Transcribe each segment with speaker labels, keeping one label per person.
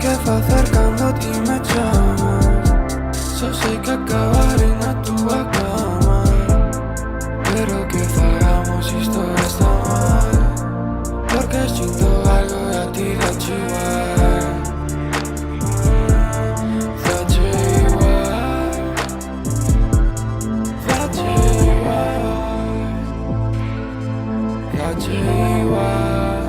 Speaker 1: che fa cercandoti me llamas. Só sei que acabaré na tua cama. Pero que fagamos isto está mal, porque sinto algo e a ti dache igual. Dache igual. Dache igual. Dache igual.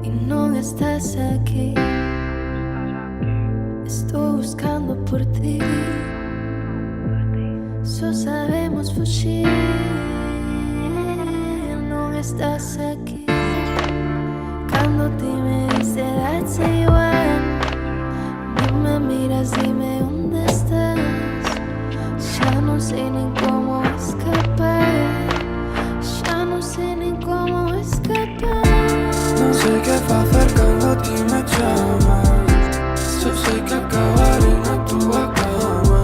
Speaker 2: Y no estás aquí, estoy buscando por ti. Só sabemos fugir. No estás aquí, cuando ti me dice darse igual. No me miras, dime dónde estás. Ya no sé ni cómo escapar. Ya no sé ni cómo escapar.
Speaker 1: Non sei che fa cercandoti me llamas. Só sei que acabaré na tua cama.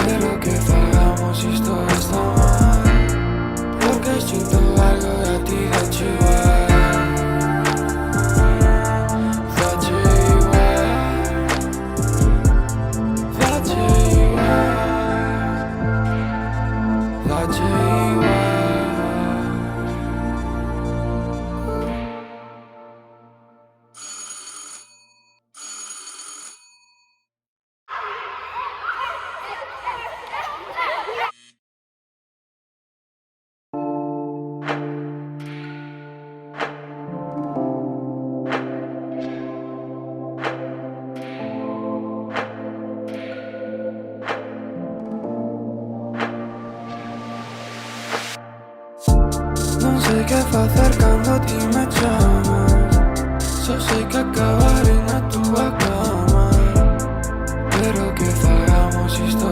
Speaker 1: Pero que fagamos isto está mal, porque sinto algo e a ti dache igual. Dache igual. Dache igual. Dache igual. Non sei che fa cercandoti me llamas. Só sei que acabaré na tua cama. Pero que fagamos isto